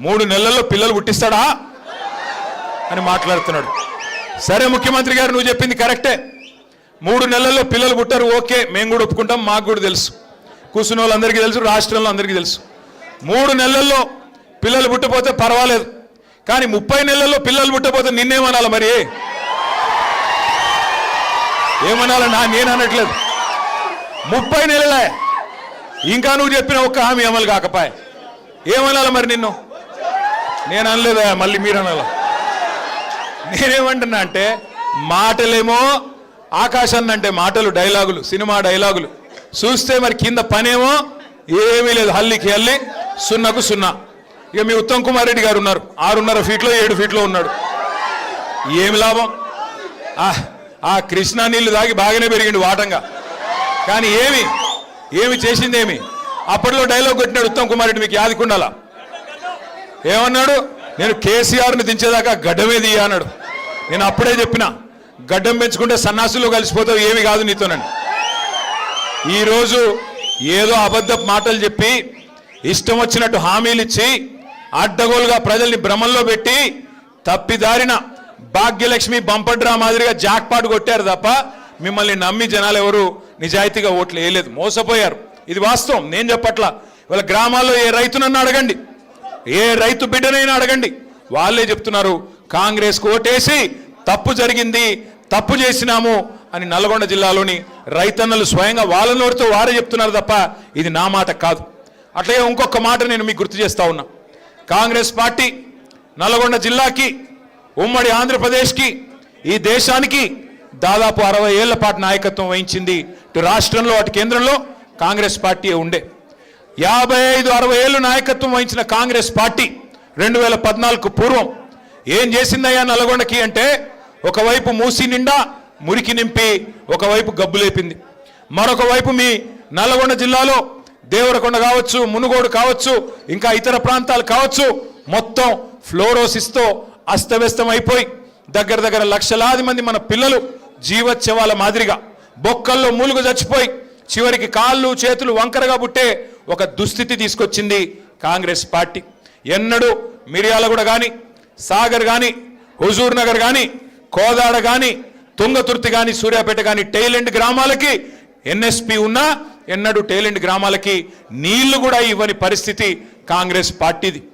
3 నెలల్లో పిల్లలు పుట్టిస్తాడా అని మాట్లాడుతున్నాడు. సరే ముఖ్యమంత్రి గారు నువ్వు చెప్పింది కరెక్టే. 3 నెలల్లో పిల్లలు పుట్టారు, ఓకే, మేము కూడా ఒప్పుకుంటాం, మాకు కూడా తెలుసు, కూర్చున్న వాళ్ళందరికీ తెలుసు, రాష్ట్రంలో అందరికీ తెలుసు. 3 నెలల్లో పిల్లలు పుట్టపోతే పర్వాలేదు, కానీ 30 నెలల్లో పిల్లలు పుట్టపోతే నిన్నేమనాలి? మరి ఏమనాలన్నా? నేను అనట్లేదు. 30 నెలలే ఇంకా నువ్వు చెప్పిన ఒక్క హామీ అమలు కాకపాయ ఏమనాలి మరి నిన్ను? నేను అనలేదా, మళ్ళీ మీరు అనాల. నేనేమంటున్నా అంటే మాటలేమో ఆకాశాన్ని అంటే మాటలు, డైలాగులు, సినిమా డైలాగులు చూస్తే మరి కింద పనేమో ఏమీ లేదు, హల్లికి హల్లి, సున్నకు సున్నా. ఇక మీ ఉత్తమ్ కుమార్ రెడ్డి గారు ఉన్నారు, 6.5 ఫీట్లో 7 ఫీట్లో ఉన్నాడు. ఏమి లాభం? ఆ కృష్ణా నీళ్లు తాగి బాగానే పెరిగిండు వాటంగా, కానీ ఏమి చేసిందేమి? అప్పట్లో డైలాగ్ కొట్టినాడు ఉత్తమ్ కుమార్ రెడ్డి, మీకు యాదికుండాలా? ఏమన్నాడు? నేను కేసీఆర్ని దించేదాకా గడ్డమే దియ్యా అన్నాడు. నేను అప్పుడే చెప్పిన, గడ్డం పెంచుకుంటే సన్నాసుల్లో కలిసిపోతావు, ఏమి కాదు నీతోనని. ఈరోజు ఏదో అబద్ధ మాటలు చెప్పి ఇష్టం వచ్చినట్టు హామీలు ఇచ్చి అడ్డగోలుగా ప్రజల్ని భ్రమంలో పెట్టి తప్పిదారిన భాగ్యలక్ష్మి బంపడ్రా మాదిరిగా జాక్పాట్ కొట్టారు తప్ప మిమ్మల్ని నమ్మి జనాలు ఎవరు నిజాయితీగా ఓట్లు వేయలేదు, మోసపోయారు. ఇది వాస్తవం, నేను చెప్పట్లా. వాళ్ళ గ్రామాల్లో ఏ రైతునన్నా అడగండి, ఏ రైతు బిడ్డనైనా అడగండి, వాళ్ళే చెప్తున్నారు కాంగ్రెస్కు ఓటేసి తప్పు జరిగింది, తప్పు చేసినాము అని నల్గొండ జిల్లాలోని రైతన్నలు స్వయంగా వాళ్ళ నోటితో వారే చెప్తున్నారు తప్ప ఇది నా మాట కాదు. అట్లే ఇంకొక మాట నేను మీకు గుర్తు చేస్తా ఉన్నా. కాంగ్రెస్ పార్టీ నల్గొండ జిల్లాకి, ఉమ్మడి ఆంధ్రప్రదేశ్కి, ఈ దేశానికి దాదాపు 60 ఏళ్ల పాటు నాయకత్వం వహించింది. ఇటు రాష్ట్రంలో అటు కేంద్రంలో కాంగ్రెస్ పార్టీ ఉండే. 55-60 ఏళ్ళు నాయకత్వం వహించిన కాంగ్రెస్ పార్టీ 2014కు పూర్వం ఏం చేసిందయ్యా నల్గొండకి అంటే, ఒకవైపు మూసి నిండా మురికి నింపి ఒకవైపు గబ్బు లేపింది, మరొక వైపు మీ నల్గొండ జిల్లాలో దేవరకొండ కావచ్చు, మునుగోడు కావచ్చు, ఇంకా ఇతర ప్రాంతాలు కావచ్చు, మొత్తం ఫ్లోరోసిస్తో అస్తవ్యస్తం అయిపోయి దగ్గర లక్షలాది మంది మన పిల్లలు జీవోత్సవాల మాదిరిగా బొక్కల్లో మూలుగు చచ్చిపోయి చివరికి కాళ్ళు చేతులు వంకరగా పుట్టే ఒక దుస్థితి తీసుకొచ్చింది కాంగ్రెస్ పార్టీ. ఎన్నడూ మిర్యాలగూడ కానీ, సాగర్ కానీ, హుజూర్ నగర్ కానీ, కోదాడ కానీ, తుంగతుర్తి కానీ, సూర్యాపేట కానీ టైలెండ్ గ్రామాలకి ఎన్ఎస్పి ఉన్నా ఎన్నడూ టైలెండ్ గ్రామాలకి నీళ్లు కూడా ఇవ్వని పరిస్థితి కాంగ్రెస్ పార్టీది.